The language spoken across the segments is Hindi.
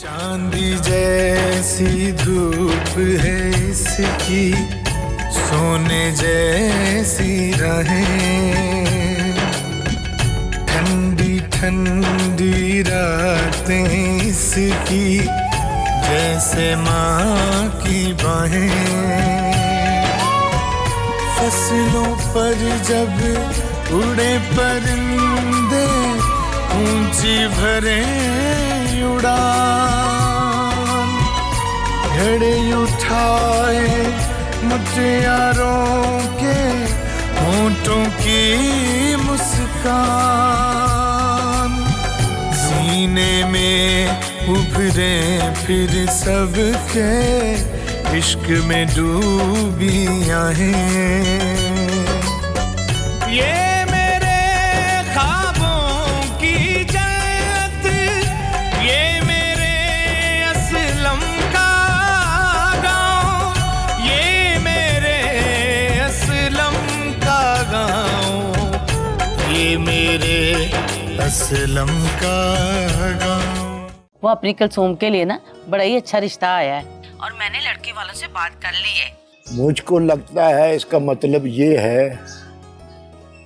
चांदी जैसी धूप है इसकी, सोने जैसी राहें, ठंडी ठंडी रातें इसकी, जैसे माँ की बाहें। फसलों पर जब उड़े परिंदे, ऊंची भरे उड़ान, घड़े उठाए मुटियारों के होंठों की मुस्कान, सीने में उभरे फिर सबके इश्क में डूबी आहें। ये मेरे ख्वाबों की जन्नत, ये मेरे असलम का गाँव, ये मेरे असलम का गाँव, ये मेरे असलम का गाँव। वो अपनी कुलसुम के लिए ना बड़ा ही अच्छा रिश्ता आया है और मैंने लड़के वालों से बात कर ली है। मुझको लगता है इसका मतलब ये है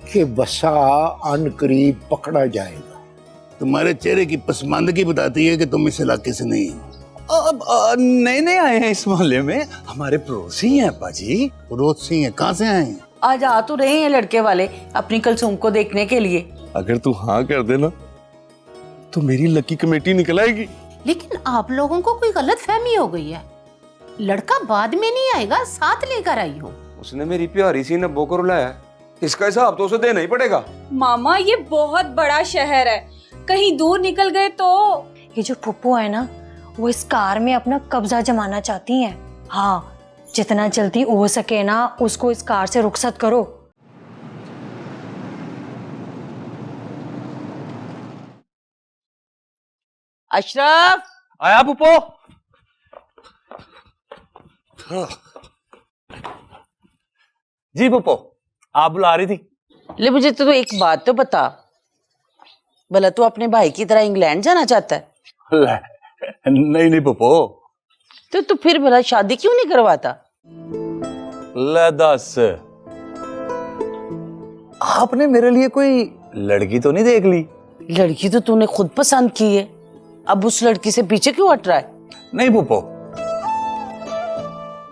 कि वसा अनकरीब पकड़ा जाएगा। तुम्हारे चेहरे की पसमानदगी बताती है कि तुम इस इलाके से नहीं हो। अब नए आए हैं इस मोहल्ले में, हमारे पड़ोसी हैं पाजी। पड़ोसी हैं? कहाँ से आए हैं? आज आ तो रहे हैं लड़के वाले अपनी कुलसुम को देखने के लिए। अगर तू हाँ कर देना तो मेरी लकी कमेटी निकल आएगी। लेकिन आप लोगों को कोई गलत फहमी हो गई है, लड़का बाद में नहीं आएगा, साथ लेकर आई हो। उसने मेरी प्यारी सी नब्बो को रुलाया, इसका हिसाब तो उसे देना ही पड़ेगा। मामा ये बहुत बड़ा शहर है, कहीं दूर निकल गए तो। ये जो फुप्पो है ना, वो इस कार में अपना कब्जा जमाना चाहती हैं। हाँ, जितना जल्दी हो सके ना उसको इस कार से रुखसत करो। अशरफ, आया पुप्पो। जी पुप्पो, आप बुला रही थी? ले मुझे तो एक बात तो बता, भला तू अपने भाई की तरह इंग्लैंड जाना चाहता है? नहीं पुप्पो। तो तू फिर भला शादी क्यों नहीं करवाता? ले दस, आपने मेरे लिए कोई लड़की तो नहीं देख ली? लड़की तो तूने खुद पसंद की है, अब उस लड़की से पीछे क्यों हट रहा है? नहीं पुप्पो,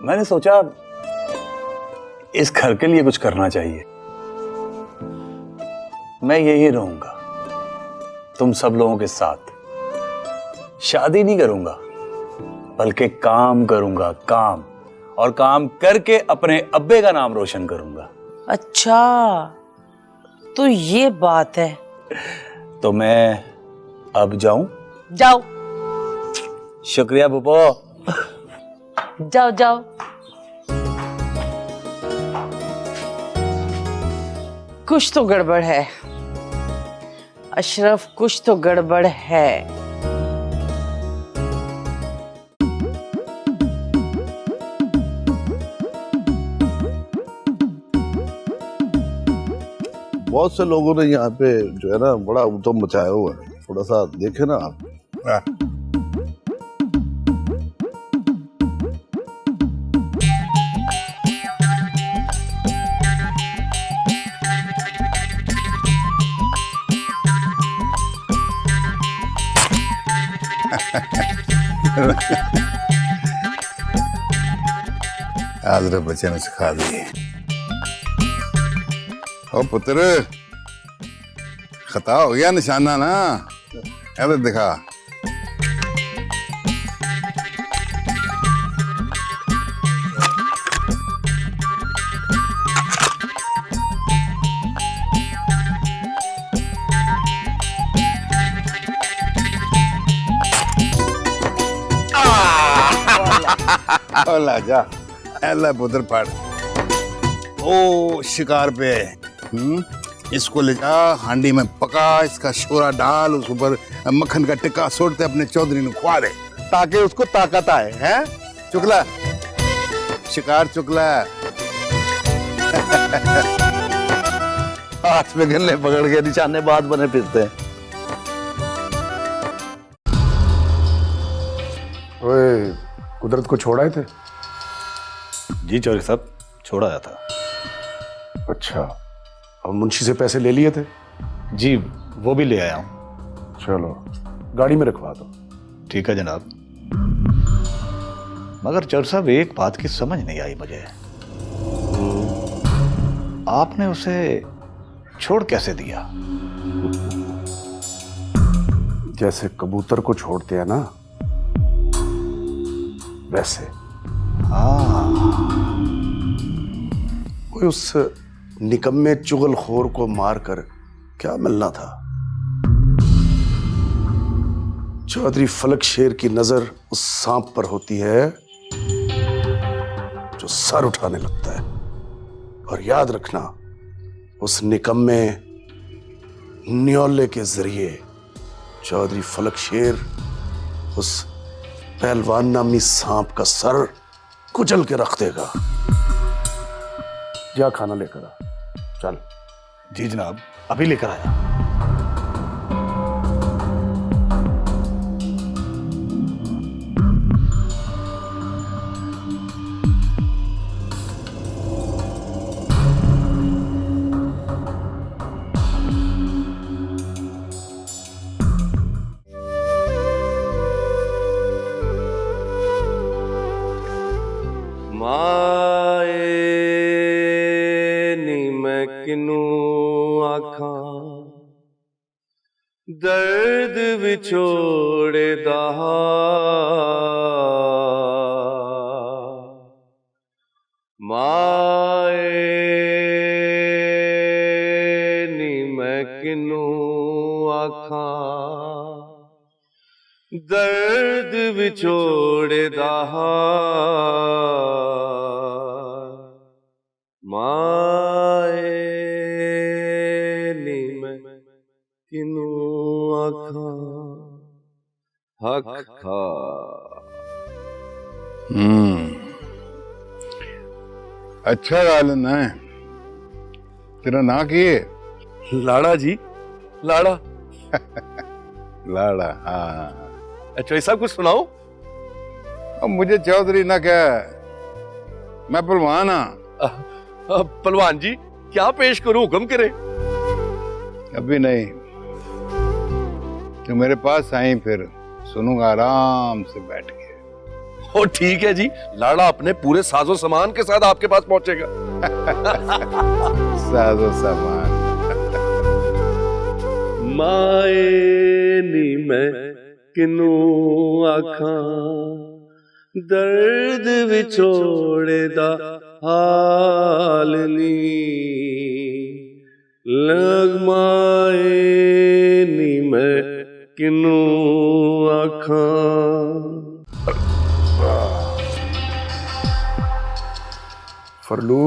मैंने सोचा इस घर के लिए कुछ करना चाहिए। मैं यही रहूंगा तुम सब लोगों के साथ, शादी नहीं करूंगा बल्कि काम करूंगा, काम, और काम करके अपने अब्बे का नाम रोशन करूंगा। अच्छा तो ये बात है। तो मैं अब जाऊं? जाओ शुक्रिया पुप्पो। जाओ जाओ। कुछ तो गड़बड़ है अशरफ, कुछ तो गड़बड़ है। बहुत से लोगों ने यहाँ पे जो है ना बड़ा उद्यम मचाया हुआ है, थोड़ा सा देखे ना आप। आदर बच्चे ने सिखा दिए। ओ पुत्र, खता हो गया निशाना ना, अरे दिखा। जा अल्लाह पुत्र पढ़। ओ शिकार पे इसको ले जा, हांडी में पका, इसका शोरा डाल, उस ऊपर मक्खन का टिक्का सोड़ते अपने चौधरी ने खुआ दे ताकि उसको ताकत आए। हैं चुकला, शिकार चुकला। हाथ में गन्ने पकड़ के निशाने बाद बने फिरते हैं। ओए, कुदरत को छोड़ाए थे? जी चौधरी साहब, छोड़ा आया था। अच्छा, और मुंशी से पैसे ले लिए थे? जी वो भी ले आया हूँ। चलो गाड़ी में रखवा दो। ठीक है जनाब। मगर चौधरी साहब एक बात की समझ नहीं आई मुझे, आपने उसे छोड़ कैसे दिया? जैसे कबूतर को छोड़ते हैं ना, वैसे। कोई उस निकम्मे चुगलखोर को मारकर क्या मिलना था? चौधरी फलक शेर की नजर उस सांप पर होती है जो सर उठाने लगता है। और याद रखना, उस निकम्मे न्योले के जरिए चौधरी फलक शेर उस पहलवान नामी सांप का सर कुचल के रख देगा। जा खाना लेकर आ, चल। जी जनाब, अभी लेकर आया। दर्द विछोड़े दहा माए नी मैं किनू आखा दर्द विछोड़े दहा माए नी मैं किनू हक खा। अच्छा गाल ना है। तेरा ना किए? लाड़ा जी, लाड़ा। लाड़ा, हाँ। अच्छा ऐसा कुछ सुनाओ। अब मुझे चौधरी ना क्या, मैं पहलवान हाँ। पहलवान जी क्या पेश करूं, हुक्म करे। अभी नहीं, तो मेरे पास आई फिर सुनूंगा आराम से बैठ के। ओ ठीक है जी, लाड़ा अपने पूरे साजो सामान के साथ आपके पास पहुंचेगा। साजो सामान। माए नी मैं किनू आखा दर्द विछोड़े दा हाल नी लग माए नी मैं किनू आखा। फरलू।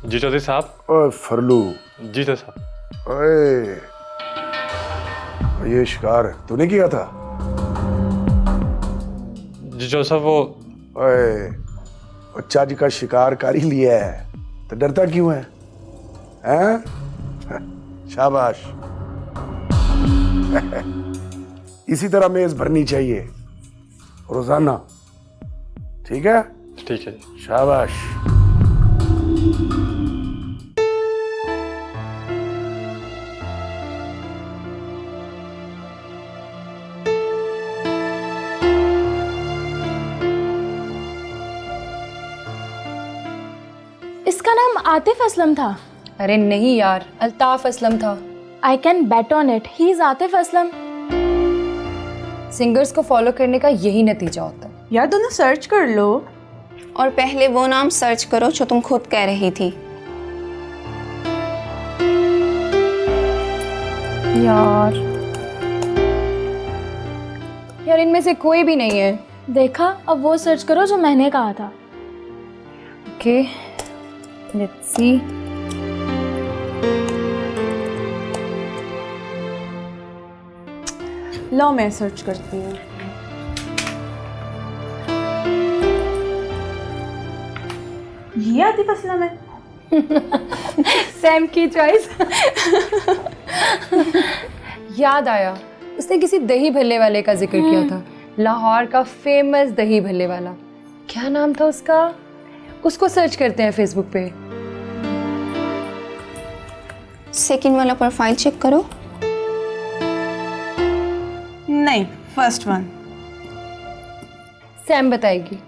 जी चौधरी साहब। ओए फरलू। जी चौधरी साहब। ओए, ये शिकार तूने किया था? जी चौधरी साहब। वो ओए, बच्चा जी का शिकार कर ही लिया है तो डरता क्यों है? हैं? शाबाश। इसी तरह मेज भरनी चाहिए रोजाना, ठीक है? ठीक है। शाबाश। इसका नाम आतिफ असलम था। अरे नहीं यार, अल्ताफ असलम था। I can bet on it, he is Atif Aslam. Singers को फॉलो करने का यही नतीजा होता है। यार दोनों सर्च कर लो। और पहले वो नाम सर्च करो जो तुम खुद कह रही थी। यार इनमें से कोई भी नहीं है। देखा, अब वो सर्च करो जो मैंने कहा था। Okay, let's see. लो मैं सर्च करती हूँ। ये आतिफ असलम है। सैम की चॉइस। याद आया, उसने किसी दही भल्ले वाले का जिक्र किया था। लाहौर का फेमस दही भल्ले वाला, क्या नाम था उसका, उसको सर्च करते हैं फेसबुक पे। सेकंड वाला प्रोफाइल चेक करो। नहीं, फर्स्ट वन। सैम बताएगी।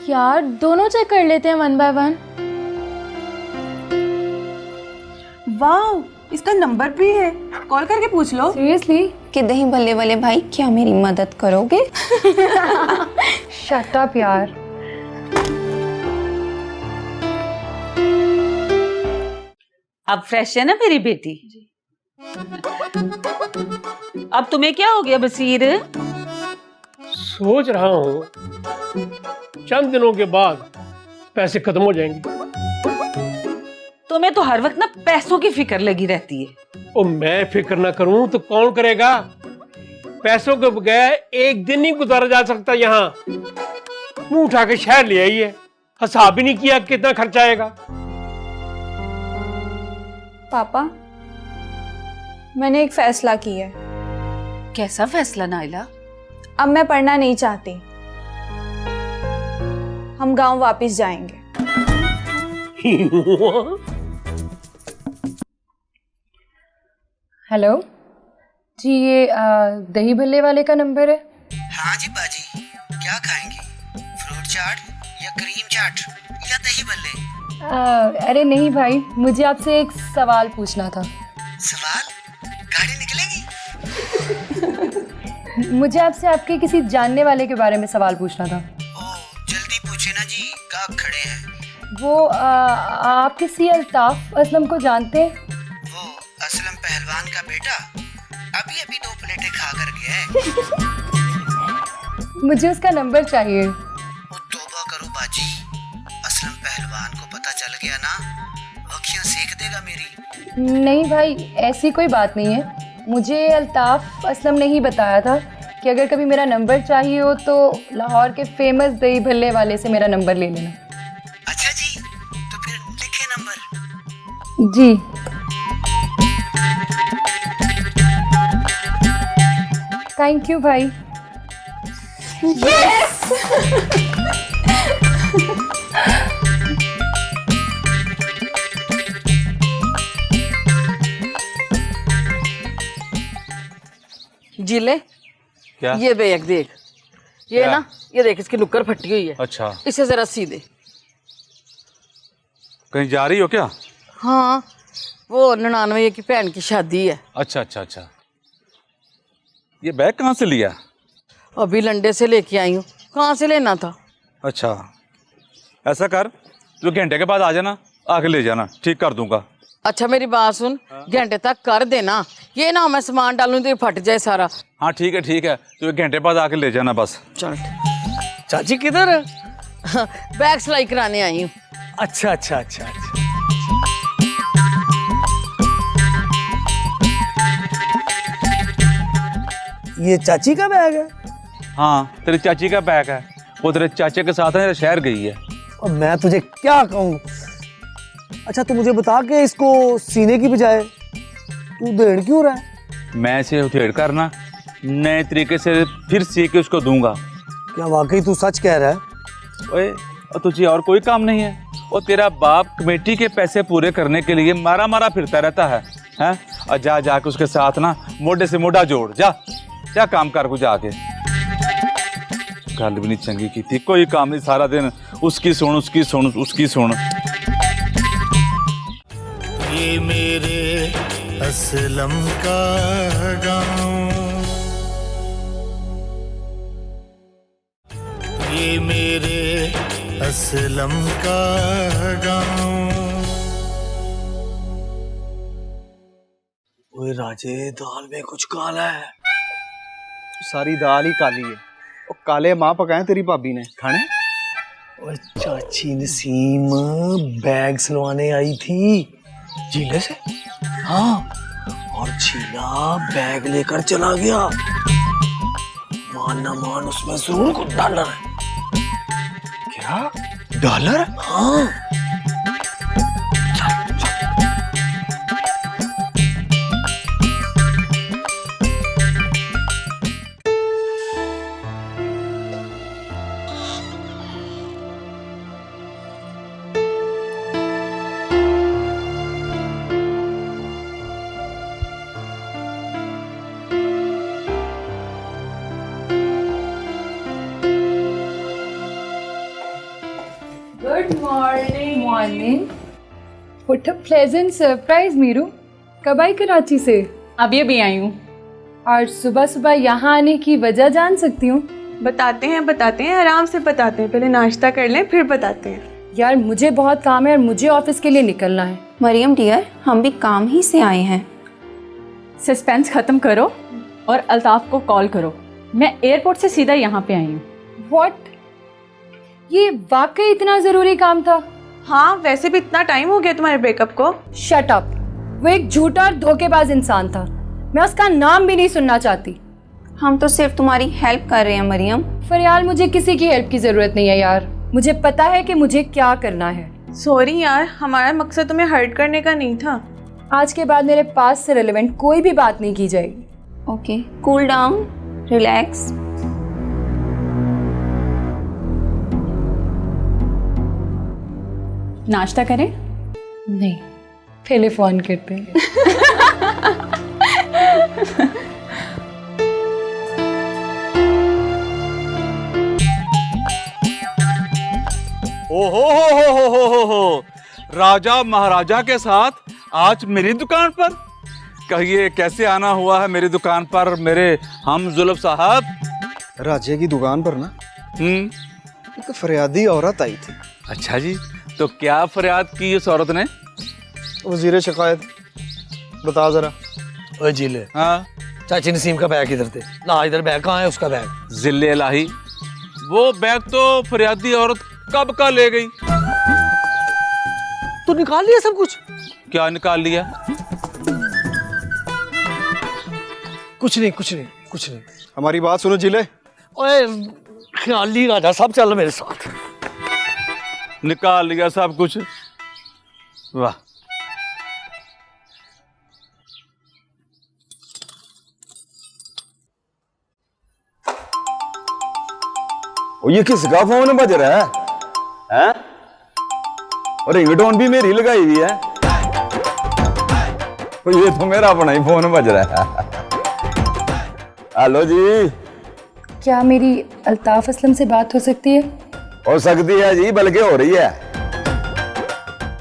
यार दोनों चेक कर लेते हैं 1 by 1। वाह, इसका नंबर भी है, कॉल करके पूछ लो। सीरियसली? कि दही भल्ले वाले भाई, क्या मेरी मदद करोगे? शट अप यार। अब फ्रेश है ना मेरी बेटी? अब तुम्हें क्या हो गया बसीर? सोच रहा हूँ चंद दिनों के बाद पैसे खत्म हो जाएंगे। तुम्हें तो हर वक्त ना पैसों की फिक्र लगी रहती है। और मैं फिक्र ना करूं तो कौन करेगा? पैसों के बगैर एक दिन नहीं गुजारा जा सकता। यहाँ मुंह उठा के शहर ले आई है, हिसाब भी नहीं किया कितना खर्चा आएगा। पापा, मैंने एक फैसला किया है। कैसा फैसला नाइला? अब मैं पढ़ना नहीं चाहती, हम गांव वापस जाएंगे। हेलो जी, ये दही भल्ले वाले का नंबर है? हाँ जी बाजी, क्या खाएंगी, फ्रूट चाट या क्रीम चाट या दही भल्ले? अरे नहीं भाई, मुझे आपसे एक सवाल पूछना था। सवाल? गाड़ी निकलेगी? मुझे आपसे आपके किसी जानने वाले के बारे में सवाल पूछना था। जल्दी पूछे ना जी, कब खड़े हैं? वो आप किसी अल्ताफ असलम को जानते हैं? वो असलम पहलवान का बेटा अभी 2 प्लेटें खा कर गया है। मुझे उसका नंबर चाहिए। तौबा करो बाजी, असलम पहलवान को पता चल गया ना, वखियां सेक देगा मेरी। नहीं भाई, ऐसी कोई बात नहीं है। मुझे अल्ताफ असलम ने ही बताया था कि अगर कभी मेरा नंबर चाहिए हो तो लाहौर के फेमस दही भल्ले वाले से मेरा नंबर ले लेना। अच्छा जी, तो फिर लिखे नंबर। जी। थैंक यू भाई। यस! जिले क्या? ये बैग देख, ये क्या? ना, ये देख इसकी नुक्कड़ फटी हुई है। अच्छा, इसे जरा सी दे। कहीं जा रही हो क्या? हाँ, वो 99 की बहन की शादी है। अच्छा अच्छा अच्छा। ये बैग कहाँ से लिया? अभी लंडे से लेके आई हूँ। कहाँ से लेना था? अच्छा, ऐसा कर, तू घंटे के बाद आ जाना, आके ले जाना, ठीक कर दूंगा। अच्छा मेरी बात सुन, घंटे तक कर देना, ये ना मैं सामान डालूं तो ये फट जाए सारा। हाँ ठीक है, तू 1 घंटे बाद आके ले जाना बस। चल। चाची किधर है? बैग सिलाई कराने आई हूँ। अच्छा अच्छा अच्छा अच्छा। ये चाची का बैग है? हाँ, तेरी चाची का बैग है, वो तेरे चाचे के साथ है, शहर गई है। और मैं तुझे क्या कहूँ? अच्छा तू मुझे बता के इसको सीने की बजाय तू देड़ क्यों रहा है? मैं इसे उधेड़ करना नए तरीके से फिर सी के उसको दूंगा। क्या वाकई तू सच कह रहा है? ओए, और तुझे और कोई काम नहीं है? और तेरा बाप कमेटी के पैसे पूरे करने के लिए मारा मारा फिरता रहता है, हैं? और जा जाके उसके साथ ना मोढे से मोढा जोड़, जा काम कर को जाके। गल भी नहीं चंगी की थी, कोई काम नहीं, सारा दिन उसकी सुन। ये मेरे असलम का गाँव, ये मेरे असलम का गाँव। ओए राजे, दाल में कुछ काला है। सारी दाल ही काली है। और काले माँ पकाए तेरी भाभी ने, खाने? और चाची नसीम बैग सिलवाने आई थी जिले से। हाँ, और जिला बैग लेकर चला गया। मान ना मान उसमें जरूर कुछ डॉलर है। क्या डॉलर? हाँ। Good morning. Morning. What a pleasant surprise Meeru. कब आई कराची से? अभी अभी आई हूँ। और सुबह सुबह यहाँ आने की वजह जान सकती हूँ? बताते हैं, आराम से बताते हैं। पहले नाश्ता कर लें फिर बताते हैं। यार मुझे बहुत काम है और मुझे ऑफिस के लिए निकलना है। मरियम डियर, हम भी काम ही से आए हैं। सस्पेंस खत्म करो और अल्ताफ को कॉल करो। मैं एयरपोर्ट से सीधा यहाँ पे आई हूँ। व्हाट? ये वाकई इतना जरूरी काम था? हाँ, वैसे भी इतना टाइम हो गया तुम्हारे ब्रेकअप को। Shut up. वो एक झूठा और धोखेबाज इंसान था। मैं उसका नाम भी नहीं सुनना चाहती। हम तो सिर्फ तुम्हारी हेल्प कर रहे हैं मरियम। फरियाल, मुझे किसी की हेल्प की जरूरत नहीं है यार। मुझे पता है कि मुझे क्या करना है। सॉरी यार, हमारा मकसद तुम्हें हर्ट करने का नहीं था। आज के बाद मेरे पास से रिलेवेंट कोई भी बात नहीं की जाएगी। Okay, cool down, relax. नाश्ता करें? नहीं, पहले फोन करते हैं। ओहो, राजा महाराजा के साथ आज मेरी दुकान पर। कहिए कैसे आना हुआ है मेरी दुकान पर मेरे हम जुल्फ साहब? राजे की दुकान पर ना एक फरियादी औरत आई थी। अच्छा जी, तो क्या फरियाद की उस औरत ने? वजीर शिकायत। बता जरा। ओए जिले, हाँ चाची नसीम का बैग इधर थे ना। इधर बैग कहाँ है उसका बैग? जिले इलाही, वो बैग तो फरियादी औरत कब का ले गई। तो निकाल लिया सब कुछ? क्या निकाल लिया? कुछ नहीं। हमारी बात सुनो जिले। ओए ख्याली राजा साहब, चल मेरे साथ। निकाल लिया सब कुछ? वाह। ये किसका फोन बज रहा है? हैं? और रिंगटोन भी मेरी लगाई हुई है। तो ये तो मेरा अपना ही फोन बज रहा है। हेलो जी। क्या मेरी अल्ताफ असलम से बात हो सकती है? हो सकती है जी, बल्कि हो रही है।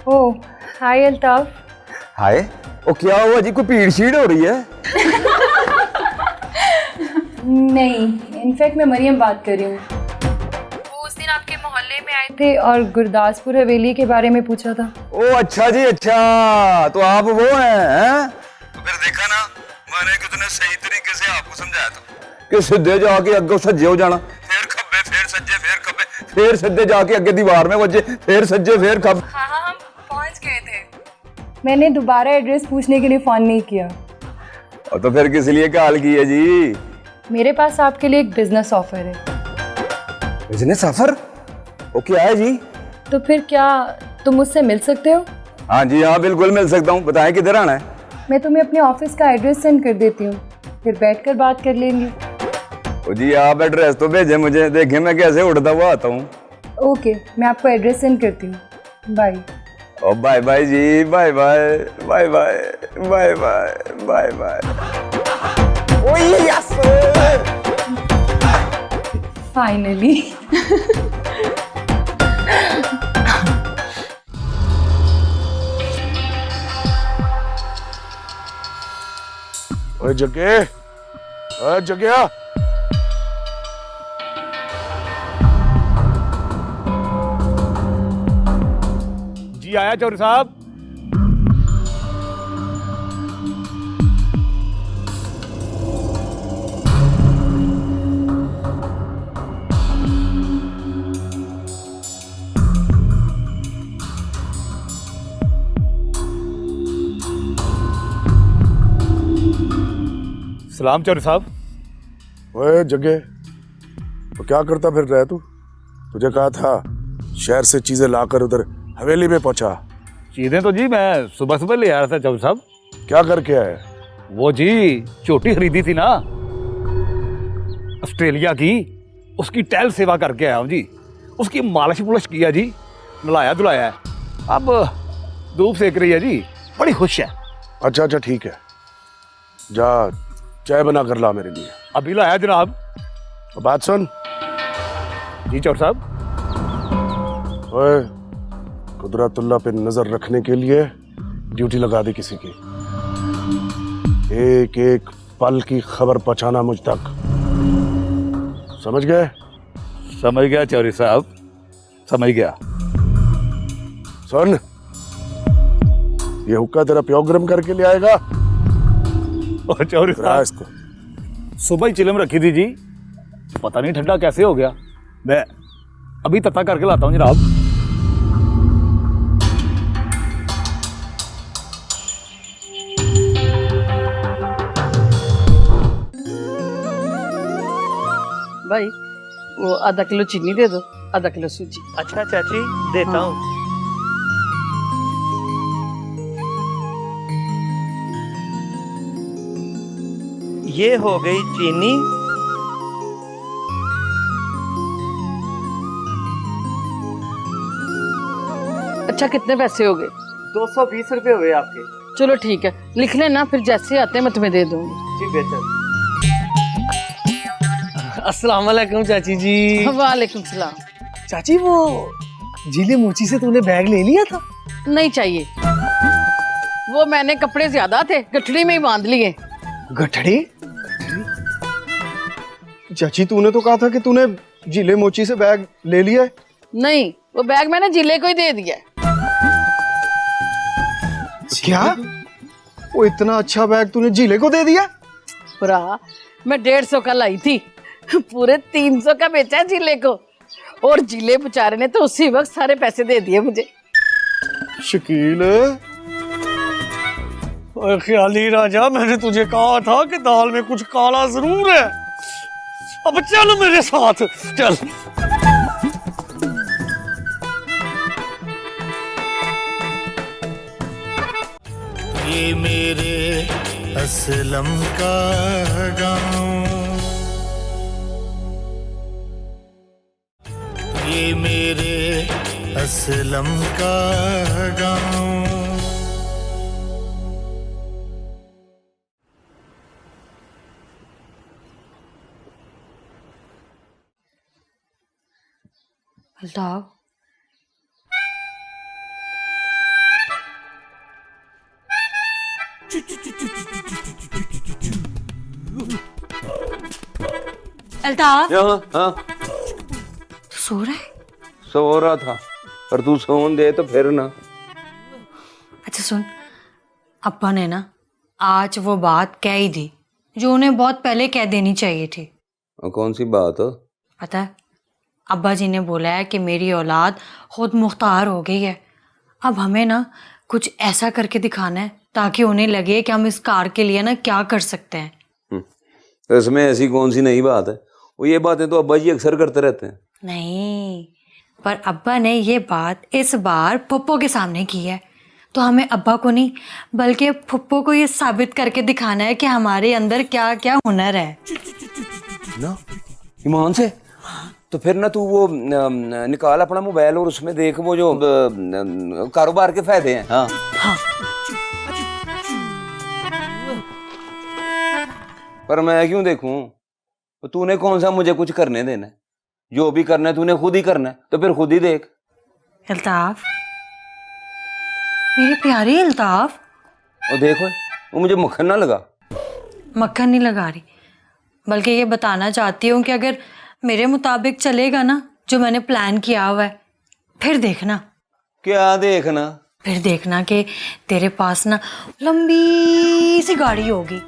ओह, हाय अल्ताफ। हाय। ओ क्या हुआ जी, कोई पीड़ शीड़ हो रही है? नहीं, इनफैक्ट मैं मरियम बात कर रही हूँ। वो उस दिन आपके मोहल्ले में आए थे और गुरदासपुर हवेली के बारे में पूछा था। ओ अच्छा जी, अच्छा तो आप वो हैं? तो फिर देखा ना, मैंने कितने सही तरीके से आपको समझाया था कि सीधे जाके अगे सज्जे हो जाना, फिर खब्बे, फिर सज्जे, फिर खब्बे, फिर सीधे जाके अगे दीवार में वजे, फिर सज्जे, फिर खब्बे। हाँ, हम पहुंच गए थे। मैंने दोबारा एड्रेस पूछने के लिए फोन नहीं किया। और तो फिर किस लिए कॉल की है जी? मेरे पास आपके लिए एक बिजनेस ऑफर है। Business offer? वो क्या है जी? तो फिर क्या तुम मुझसे मिल सकते हो? हाँ जी, हाँ बिल्कुल मिल सकता हूँ। बताएं किधर आना है? मैं तुम्हें अपने ऑफिस का एड्रेस सेंड कर देती हूँ, फिर बैठकर बात कर लेंगे। ओ जी, आप एड्रेस तो भेजें मुझे, देखें मैं कैसे उड़ता हुआ आता हूँ। ओके, मैं आपको एड्रेस सेंड करती हूँ। बाय। ओ बाय बाय जी, bye bye bye bye bye bye bye bye. ओए यस, फाइनली। ओए जगे, ओए जगया। जी आया चौर साहब। सलाम चौर साहब। ओए जगे, तो क्या करता फिर रहा तू? तुझे कहा था शहर से चीजें लाकर उधर हवेली में पहुंचा। चीजें तो जी मैं सुबह सुबह ले आया था चौर साहब। क्या करके आए? वो जी चोटी खरीदी थी ना ऑस्ट्रेलिया की, उसकी टैल सेवा करके आया हूँ जी। उसकी मालिश मुलिश किया जी, नलाया धुलाया है, अब धूप सेक रही है जी, बड़ी खुश है। अच्छा अच्छा ठीक है, जा चाय बना कर ला मेरे लिए। अभी लाया जनाब। बात सुन जी चौर साहब। ओए कुदरतुल्लाह पे नजर रखने के लिए ड्यूटी लगा दी किसी की। एक एक पल की खबर पहुंचाना मुझ तक, समझ गए? समझ गया चौधरी साहब, समझ गया। सुन, ये हुक्का तेरा प्यो गर्म करके ले आएगा। और चौधरी साहब, सुबह ही चिलम रखी थी जी, पता नहीं ठंडा कैसे हो गया। मैं अभी तत्ता करके लाता हूँ जनाब। भाई वो आधा किलो चीनी दे दो, आधा किलो सूजी। अच्छा चाची, देता हूँ। ये हो गई चीनी। अच्छा कितने पैसे हो गए? 220 रुपए हुए आपके। चलो ठीक है, लिख लेना, फिर जैसे आते हैं मैं तुम्हें दे दूंगी। जी बेहतर। अस्सलाम वालेकुम चाची जी। वालेकुम सलाम। चाची वो जीले मोची से तूने बैग ले लिया था? नहीं चाहिए, वो मैंने कपड़े ज्यादा थे, गठड़ी में ही बांध लिए। गठड़ी? चाची तूने तो कहा था कि तूने जिले मोची से बैग ले लिया है। नहीं, वो बैग मैंने जिले को ही दे दिया। क्या? वो इतना अच्छा बैग तूने जिले को दे दिया? पूरा मैं 150 का लाई थी, पूरे 300 का बेचा है जिले को, और जिले बेचारे ने तो उसी वक्त सारे पैसे दे दिए मुझे। शकील, और ख्याली राजा, मैंने तुझे कहा था कि दाल में कुछ काला जरूर है। अब चल मेरे साथ, चल। ये मेरे असलम का गाँव, ये मेरे असलम का गाँव। अल्ताफ, अल्ताफ, हाँ, तू सो रहा है? सो रहा था, पर तू सोन दे तो फिर ना। अच्छा सुन, अब्बा ने ना आज वो बात कह ही दी जो उन्हें बहुत पहले कह देनी चाहिए थी। और कौन सी बात हो? पता है, अब्बा जी ने बोला है कि मेरी औलाद खुद मुख्तार हो गई है। अब हमें ना कुछ ऐसा करके दिखाना है ताकि उन्हें लगे कि हम इस कार के लिए ना क्या कर सकते हैं। तो इसमें ऐसी कौन सी नई बात है? वो ये बातें तो अब्बा जी अक्सर करते रहते हैं। नहीं, पर अब्बा ने ये बात इस बार पप्पो के सामने की है, तो हमें अब्बा को नहीं बल्कि पप्पो को ये साबित करके दिखाना है कि हमारे अंदर क्या क्या हुनर है ना। ईमान से? तो फिर ना तू वो निकाल अपना मोबाइल और उसमें देख वो जो कारोबार के फायदे हैं। हाँ, हाँ। पर मैं क्यों देखूं? तो तूने कौन सा मुझे कुछ करने देना है? जो भी करना है तूने खुद ही करना है, तो फिर खुद ही देख। अल्ताफ, मेरे प्यारे अल्ताफ। और देखो, वो मुझे मक्खन ना लगा। मक्खन नहीं लगा रही, बल्कि ये बताना चाहती हूँ कि अगर मेरे मुताबिक चलेगा ना जो मैंने प्लान किया हुआ है, फिर देखना। क्या देखना? फिर देखना कि तेरे पास ना लंबी सी गाड़ी होगी,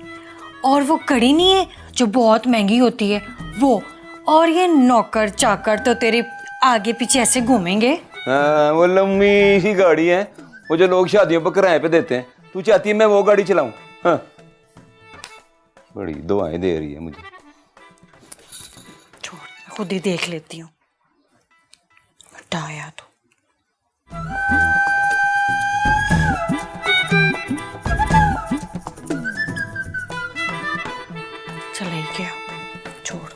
और वो कड़ी नहीं है जो बहुत महंगी होती है वो, और ये नौकर चाकर तो तेरे आगे पीछे ऐसे घूमेंगे। हाँ, वो लंबी सी गाड़ी है, वो जो लोग शादियों पर किराए पे देते हैं। तू चाहती है मैं वो गाड़ी चलाऊं? हाँ, बड़ी दुआएं दे रही है मुझे। छोड़, खुद ही देख लेती हूँ। हटाया तो। चला ही गया, छोड़।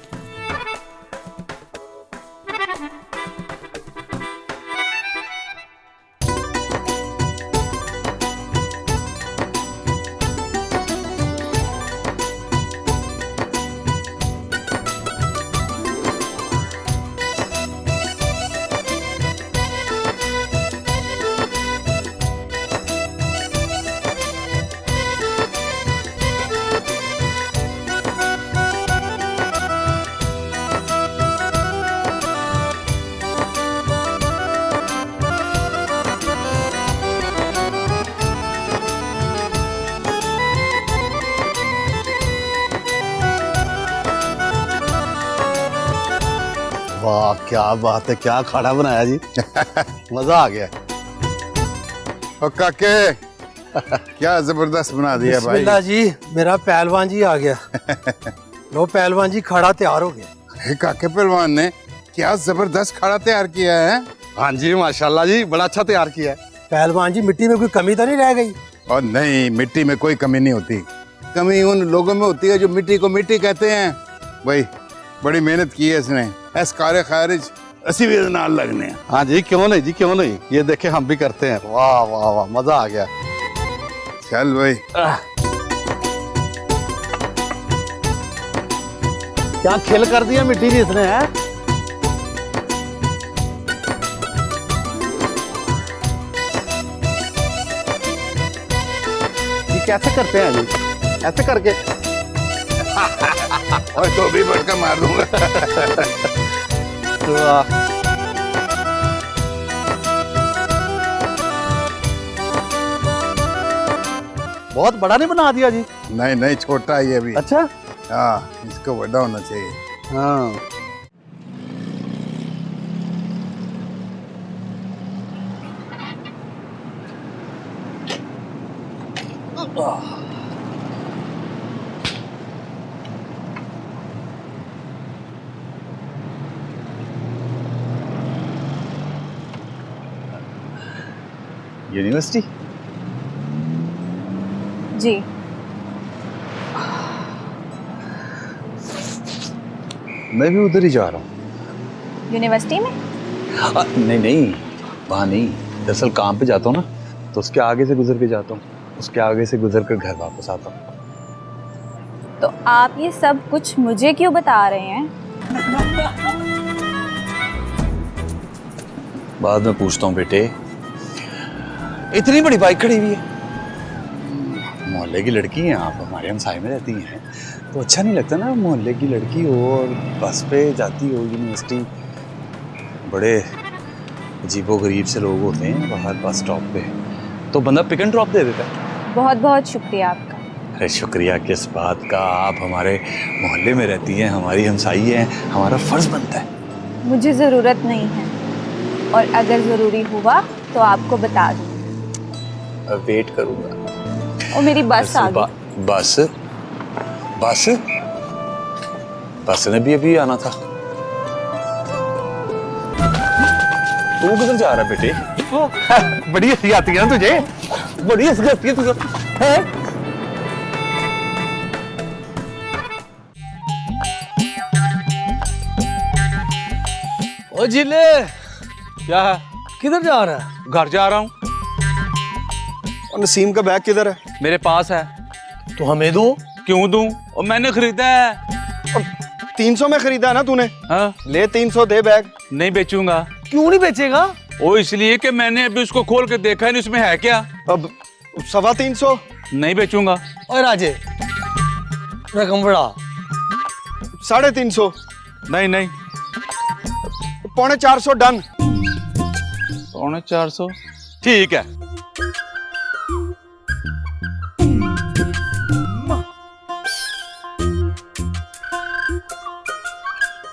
वाह क्या बात है, क्या खाना बनाया जी। मजा आ गया। और काके क्या जबरदस्त बना दिया भाई। बिस्मिल्लाह जी, मेरा पहलवान जी आ गया। लो पहलवान जी, खाड़ा तैयार हो गया। काके पहलवान ने क्या जबरदस्त खाड़ा तैयार किया है। हाँ जी माशाल्लाह जी, बड़ा अच्छा तैयार किया है। पहलवान जी, मिट्टी में कोई कमी तो नहीं रह गई? और नहीं, मिट्टी में कोई कमी नहीं होती। कमी उन लोगों में होती है जो मिट्टी को मिट्टी कहते हैं। भाई बड़ी मेहनत की है इसने। एस कारे खारिज असी भी नाल लगने हैं। हाँ जी, क्यों नहीं जी, क्यों नहीं। ये देखे हम भी करते हैं। वाह वाह वाह, मजा आ गया। चल भाई। क्या खेल कर दिया मिट्टी की इसने, है? ये कैसे करते हैं जी? ऐसे करके। और तो भी बढ़कर मार दूंगा। बहुत बड़ा नहीं बना दिया जी? नहीं नहीं, छोटा ही है अभी। अच्छा। हाँ, इसको बड़ा होना चाहिए। हाँ। यूनिवर्सिटी? जी। मैं भी उधर ही जा रहा हूँ। यूनिवर्सिटी में? नहीं नहीं, वहाँ नहीं। दरअसल काम पे जाता हूँ ना, तो उसके आगे से गुजर के जाता हूँ, उसके आगे से गुजर कर घर वापस आता हूँ। तो आप ये सब कुछ मुझे क्यों बता रहे हैं? बाद में पूछता हूँ बेटे। इतनी बड़ी बाइक खड़ी हुई है, मोहल्ले की लड़की हैं आप, हमारे हमसाए में रहती हैं, तो अच्छा नहीं लगता ना मोहल्ले की लड़की हो और बस पे जाती हो यूनिवर्सिटी। बड़े अजीबोगरीब से लोग होते हैं बाहर बस स्टॉप पे, तो बंदा पिक एंड ड्रॉप दे देता है। बहुत बहुत शुक्रिया आपका। अरे शुक्रिया किस बात का, आप हमारे मोहल्ले में रहती हैं, हमारी हमसाई हैं, हमारा फर्ज बनता है। मुझे ज़रूरत नहीं है, और अगर ज़रूरी हुआ तो आपको बता दूँ। वेट करूँगा। और मेरी बस आ गई। बस बस बस ने भी अभी आना था। तू किधर जा रहा है बेटे? बड़ी हंसी आती है ना तुझे, बड़ी हंसी आती है तुझे। ओ जिले, क्या है? किधर जा रहा है? घर जा रहा हूँ। और नसीम का बैग किधर है? मेरे पास है। तो हमें दो। क्यों दूं? और मैंने खरीदा है। 300 में खरीदा है ना तूने? हाँ? ले 300 दे बैग। नहीं बेचूंगा। क्यों नहीं बेचेगा? वो इसलिए कि मैंने अभी उसको खोल के देखा नहीं उसमें है क्या। अब 325। नहीं बेचूंगा। और राजे रकम बढ़ा। 350। नहीं नहीं। 450 डन। 450 ठीक है।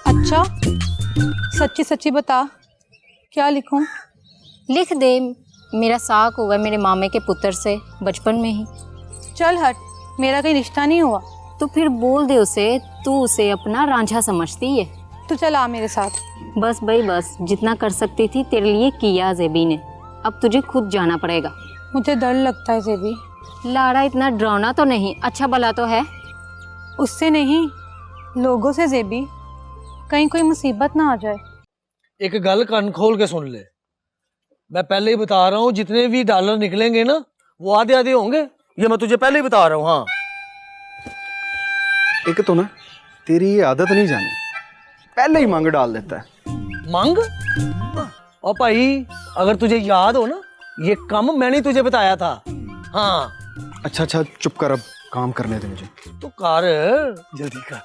अच्छा, सच्ची सच्ची बता, क्या लिखूं? लिख दे, मेरा साक हुआ मेरे मामे के पुत्र से बचपन में ही। चल हट, मेरा कोई रिश्ता नहीं हुआ। तो फिर बोल दे उसे, तू उसे अपना रांझा समझती है। तू चल आ मेरे साथ। बस भाई बस, जितना कर सकती थी तेरे लिए किया ज़ेबी ने, अब तुझे खुद जाना पड़ेगा। मुझे डर लगता है ज़ेबी। लाड़ा इतना डरावना तो नहीं, अच्छा भला तो है। उससे नहीं, लोगों से ज़ेबी, कहीं कोई मुसीबत ना आ जाए। एक गल कान खोल के सुन ले, मैं पहले ही बता रहा हूँ, जितने भी डॉलर निकलेंगे ना वो आधे आधे होंगे, ये मैं तुझे पहले ही बता रहा हूँ। हाँ, एक तो ना तेरी ये आदत नहीं जानी, पहले ही मांग डाल देता है। मांग? और भाई अगर तुझे याद हो ना, ये काम मैंने तुझे बताया था। हाँ। अच्छा अच्छा चुप कर, अब काम करने दे मुझे। तो कर, जल्दी कर।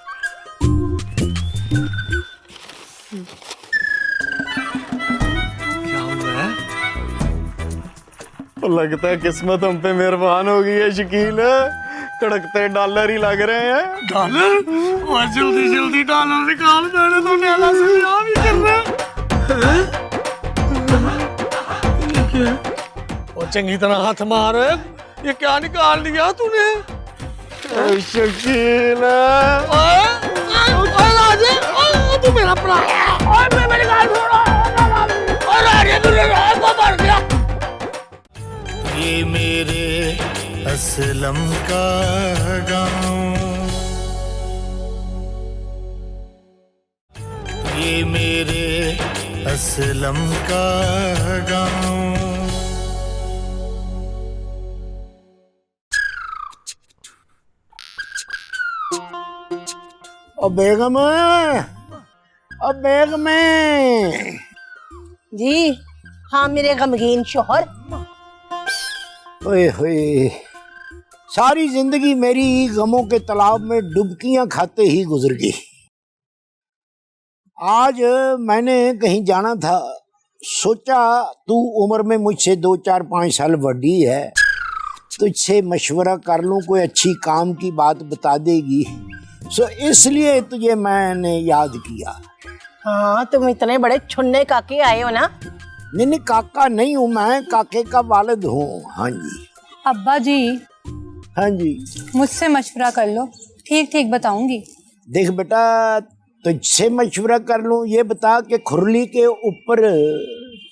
क्या हुआ है? लगता है किस्मत हम पे मेहरबान हो गई है शकील। कड़कते डॉलर ही लग रहे हैं। डॉलर? और जल्दी जल्दी डॉलर निकाल, मैंने तो नैला से ब्याह भी करना है। ये क्या है? और चंगी तरह हाथ मार, ये क्या निकाल लिया तूने? शकील, तू मेरा भरा, मेरी गाल छोड़ो, ये मेरे असलम का गाँव, ये मेरे असलम का गाँव। ओ बेगम, ओ बेगम जी। हाँ मेरे गमगीन शोहर। ओए होए, सारी जिंदगी मेरी गमों के तालाब में डुबकियां खाते ही गुजर गई। आज मैंने कहीं जाना था, सोचा तू उम्र में मुझसे 2, 4, 5 साल बड़ी है, तुझसे मशवरा कर लूं, कोई अच्छी काम की बात बता देगी, सो इसलिए तुझे मैंने याद किया। हाँ तुम इतने बड़े छुन्ने काके आए हो ना? नहीं, काका नहीं हूँ मैं, काके का वालिद हूँ। हाँ जी। अब्बा जी। हाँ जी। मुझसे मशवरा कर लो, ठीक ठीक बताऊंगी। देख बेटा, तुझसे मशवरा कर लूं, ये बता कि खुरली के ऊपर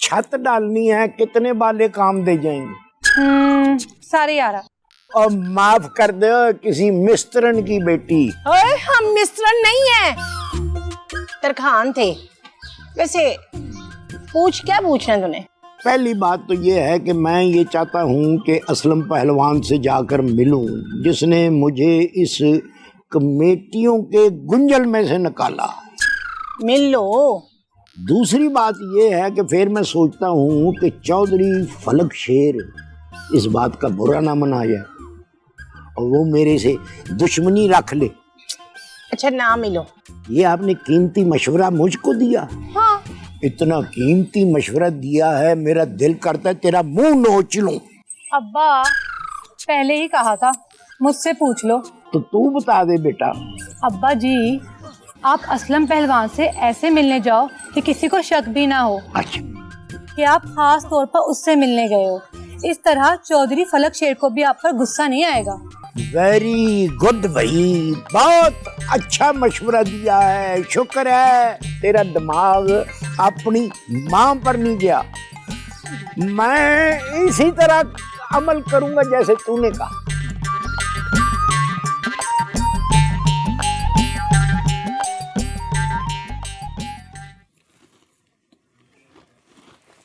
छत डालनी है, कितने वाले काम दे जाएंगे? सारे 11। और माफ कर दो, किसी मिस्त्रन की बेटी। ओए हम मिस्त्रन नहीं है, तरखान थे। वैसे पूछ, क्या पूछना है तूने? पहली बात तो ये है कि मैं ये चाहता हूँ कि असलम पहलवान से जाकर मिलूं, जिसने मुझे इस कमेटियों के गुंजल में से निकाला। मिल लो। दूसरी बात ये है कि फिर मैं सोचता हूँ कि चौधरी फलक शेर इस बात का बुरा ना मना जाए और वो मेरे से दुश्मनी रख ले। अच्छा ना मिलो। ये आपने कीमती मशवरा मुझको दिया। हाँ। इतना कीमती मशवरा दिया है, मेरा दिल करता है तेरा मुंह नोच लूं। अब्बा पहले ही कहा था, मुझसे पूछ लो। तो तू बता दे बेटा। अब्बा जी, आप असलम पहलवान से ऐसे मिलने जाओ कि किसी को शक भी ना हो। अच्छा। कि आप खास तौर पर उससे मिलने गए हो। इस तरह चौधरी फलक शेर को भी आप पर गुस्सा नहीं आएगा। वेरी गुड भाई, बहुत अच्छा मशवरा दिया है, शुक्र है तेरा दिमाग अपनी माँ पर नहीं गया। मैं इसी तरह अमल करूंगा जैसे तूने कहा।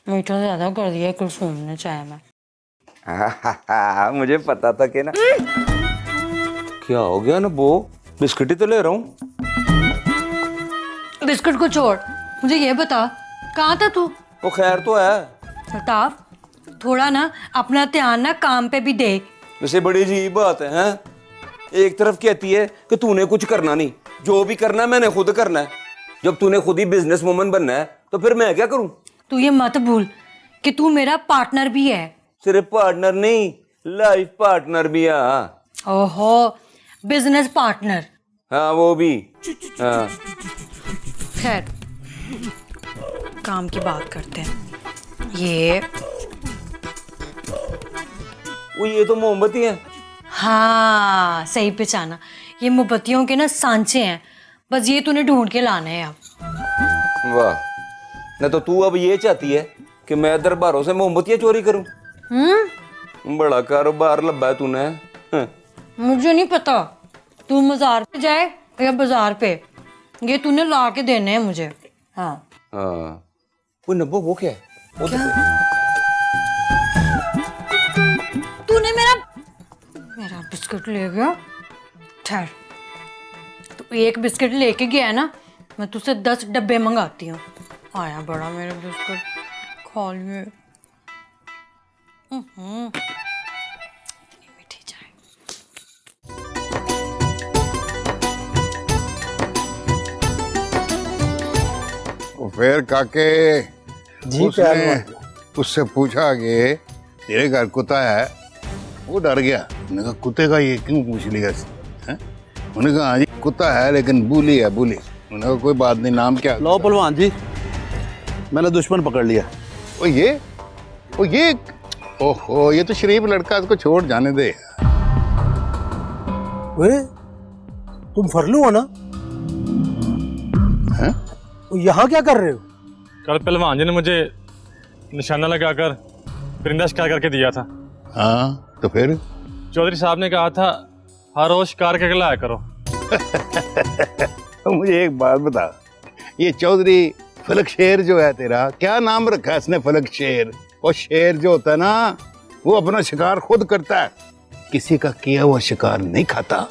मीठा ज्यादा कर दिया, कुछ सुनना चाहे मैं। मुझे पता था कि ना। क्या हो गया ना, वो बिस्किट ही तो ले रहा हूँ। बिस्किट को छोड़, मुझे ये बता कहाँ था तू? वो खैर तो है। अल्ताफ, थोड़ा ना अपना ध्यान ना काम पे भी दे। वैसे बड़ी अजीब बात है, हैं? एक तरफ कहती है कि तूने कुछ करना नहीं, जो भी करना है मैंने खुद करना है। जब तूने खुद ही बिजनेस वुमन बनना है तो फिर मैं क्या करूं? तू ये मत भूल कि तू मेरा पार्टनर भी है। सिर्फ पार्टनर नहीं, लाइफ पार्टनर भी है। ओहो, बिजनेस पार्टनर। हाँ वो भी। हाँ। खैर, काम की बात करते हैं। ये तो मोमबत्ती है। हाँ सही पहचाना, ये मोमबत्तियों के ना सांचे हैं, बस ये तूने ढूंढ के लाने हैं अब। वाह, न तो तू अब ये चाहती है कि मैं दरबारों से मोमबत्तियां चोरी करूं? बड़ा कारोबार लब्बा है तूने। मुझे नहीं पता तू मजार पे जाए या बाजार पे, ये तूने ला के देने हैं मुझे। हाँ हाँ। वो नब्बो वो क्या है? वो क्या? तूने मेरा बिस्किट ले गया। ठहर, तू एक बिस्किट लेके गया है ना, मैं तुझसे 10 डब्बे मंगाती हूँ। आया बड़ा मेरा बिस्कुट, खा लिए। मीठी चाय। फिर काके जी उसने उससे पूछा कि तेरे घर कुत्ता है, वो डर गया। उन्होंने कहा कुत्ते का ये क्यों पूछ लिया हैं? उन्होंने कहा हाँ जी कुत्ता है लेकिन बूली है बूली। उन्होंने कहा कोई बात नहीं, नाम क्या? लो पहलवान जी, मैंने दुश्मन पकड़ लिया। ओ ये ओहो, ये तो शरीफ लड़का, इसको छोड़ जाने दे। तुम फरलू हो ना? हैं? यहाँ क्या कर रहे हो? कल पहलवान जी ने मुझे निशाना लगाकर परिंदा शिकार करके दिया था। हाँ तो फिर? चौधरी साहब ने कहा था हर रोज शिकार करके लाया करो। तो मुझे एक बात बता, ये चौधरी फलक शेर जो है तेरा, क्या नाम रखा है इसने फलक शेर? और शेर जो होता है ना वो अपना शिकार खुद करता है, किसी का किया हुआ शिकार नहीं खाता।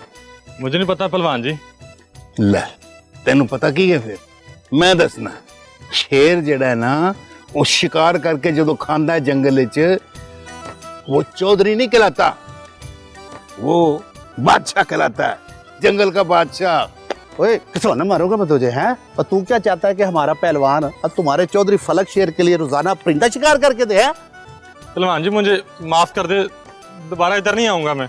मुझे नहीं पता पहलवान जी। ले तेनू पता की है फिर मैं दसना। शेर जड़ा है ना वो शिकार करके जो खांदा है जंगल च, वो चौधरी नहीं कहलाता, वो बादशाह कहलाता है, जंगल का बादशाह। ओए किसने मारोगा मैं तुझे हैं? और तू क्या चाहता है कि हमारा पहलवान अब तुम्हारे चौधरी फलक शेर के लिए रोजाना परिंदा शिकार करके दे? पहलवान जी मुझे माफ कर दे, दोबारा इधर नहीं आऊंगा मैं।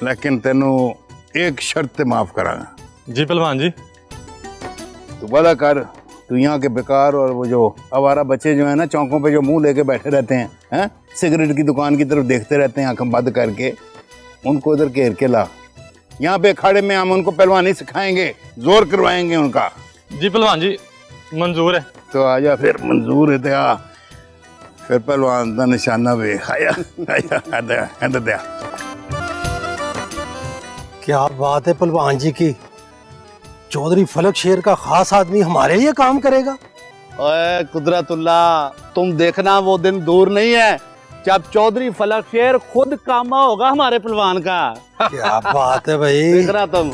लेकिन तेनू एक शर्त पे माफ करांगा। जी पहलवान जी। तू वादा कर, तू यहाँ के बेकार और वो जो आवारा बच्चे जो है ना चौकों पे जो मुंह लेके बैठे रहते हैं, सिगरेट की दुकान की तरफ देखते रहते हैं आंखें बंद करके, उनको इधर घेर के ला। यहाँ पे अखाड़े में हम उनको पहलवानी सिखाएंगे, जोर करवाएंगे उनका। जी पहलवान जी मंजूर है। तो आजा फिर, मंजूर है तो आ फिर पहलवान का निशाना भी आया। क्या बात है पहलवान जी की, चौधरी फलक शेर का खास आदमी हमारे लिए काम करेगा। ओए कुदरतुल्ला, तुम देखना वो दिन दूर नहीं है जब चौधरी फलक शेर खुद कामा होगा हमारे पहलवान का। क्या बात है भाई, देख रहा तुम।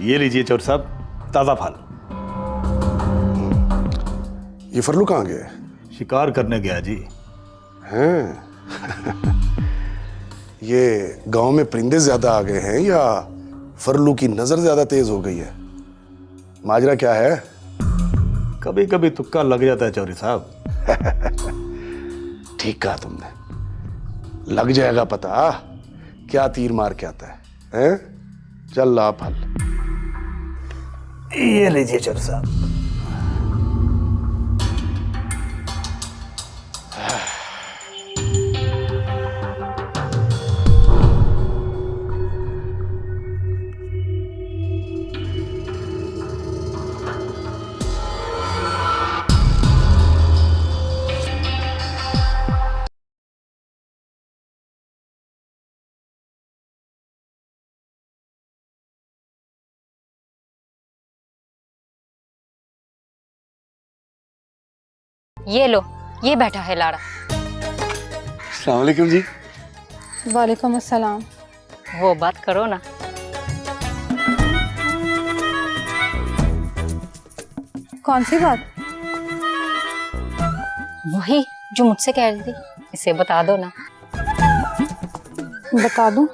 ये लीजिए चौर साहब, ताजा फल। ये फरलू कहाँ गया? शिकार करने गया जी। हैं? ये गांव में परिंदे ज्यादा आ गए हैं या फरलू की नजर ज्यादा तेज हो गई है? माजरा क्या है? कभी कभी तुक्का लग जाता है चौधरी साहब। ठीक कहा तुमने, लग जाएगा पता क्या तीर मार के आता है, हैं? चल ला फल। ये लीजिए चौधरी साहब। ये लो, ये बैठा है लाड़ा। अस्सलाम वालेकुम जी। वालेकुम अस्सलाम। वो बात करो ना। कौन सी बात? वही जो मुझसे कह रही थी, इसे बता दो ना। बता दूं?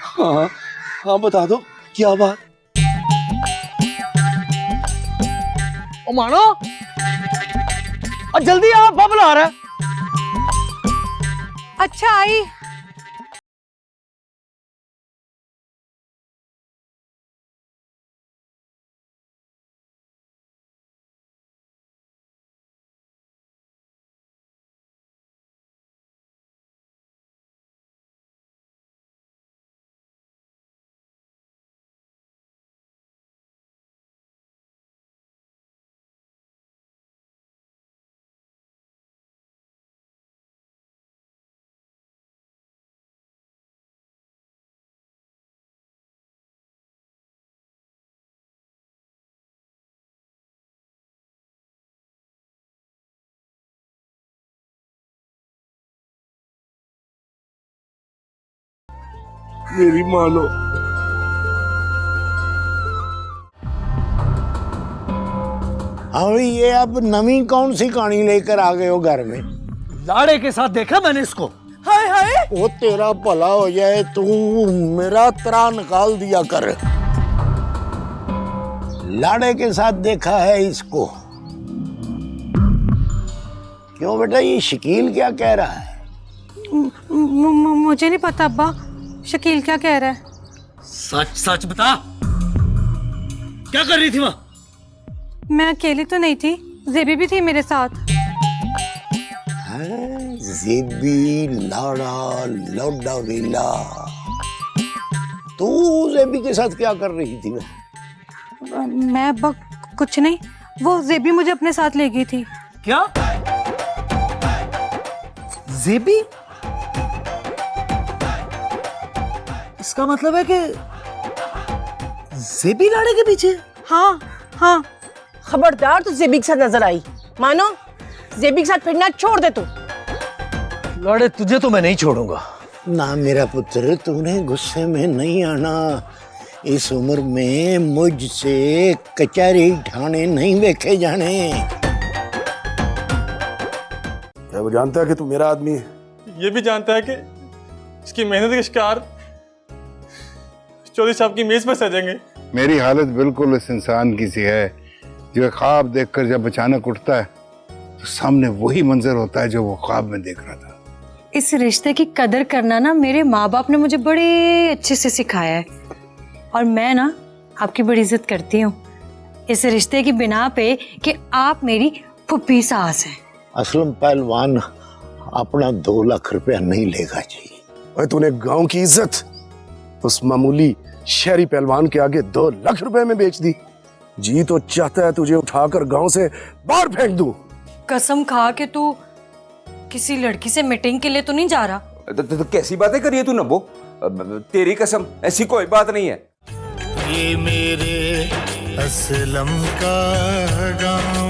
हाँ हाँ बता दो, क्या बात? ओ मानो, और जल्दी आ, बबल आ रहा है। अच्छा आई। मेरी मानो, हाँ ये अब नवी कौन सी कहानी लेकर आ गए हो घर में? लाड़े के साथ देखा मैंने इसको। हाय हाय, वो तेरा भला हो जाए, तू मेरा त्राह निकाल दिया कर। लाड़े के साथ देखा है इसको। क्यों बेटा, ये शकील क्या कह रहा है? मुझे नहीं पता अब्बा, शकील क्या कह रहा है। सच सच बता, क्या कर रही थी वहां? मैं अकेली तो नहीं थी, जेबी भी थी मेरे साथ। जेबी, लाड़ा, लौडा वेला। तू जेबी के साथ क्या कर रही थी? मैं अब्बा कुछ नहीं, वो जेबी मुझे अपने साथ ले गई थी। क्या? जेबी? इसका मतलब है कि जेबी लाड़े के पीछे? हाँ हाँ। खबरदार तू जेबी के साथ नजर आई, मानो जेबी के साथ फिरना छोड़ दे तू। लाड़े तुझे तो मैं नहीं छोड़ूंगा। ना मेरा पुत्र, तूने गुस्से में नहीं आना। इस उम्र में मुझसे कचहरी ठाणे नहीं देखे जाने। क्या वो जानता है कि तू मेरा आदमी है? ये भी जानता है कि इसकी मेहनत के शिकार चौधरी साहब की मेज पर सजेंगे। मेरी हालत बिल्कुल उस इंसान की सी है जो ख्वाब देखकर जब अचानक उठता है तो सामने वही मंजर होता है जो वो ख्वाब में देख रहा था। इस रिश्ते की कदर करना ना मेरे माँ बाप ने मुझे बड़े अच्छे से सिखाया है, और मैं ना आपकी बड़ी इज्जत करती हूँ इस रिश्ते की बिना पे कि आप मेरी फुप्पी सास हैं। असलम पहलवान अपना 2 लाख रुपया नहीं लेगा जी। और तूने गांव की इज्जत उस मामूली शहरी पहलवान के आगे 2 लाख रुपए में बेच दी। जी तो चाहता है तुझे उठाकर गांव से बाहर फेंक दूं। कसम खा के तू किसी लड़की से मीटिंग के लिए तो नहीं जा रहा? तो कैसी बातें करिए तू नब्बो, तेरी कसम ऐसी कोई बात नहीं है। ये मेरे असलम का गाँव।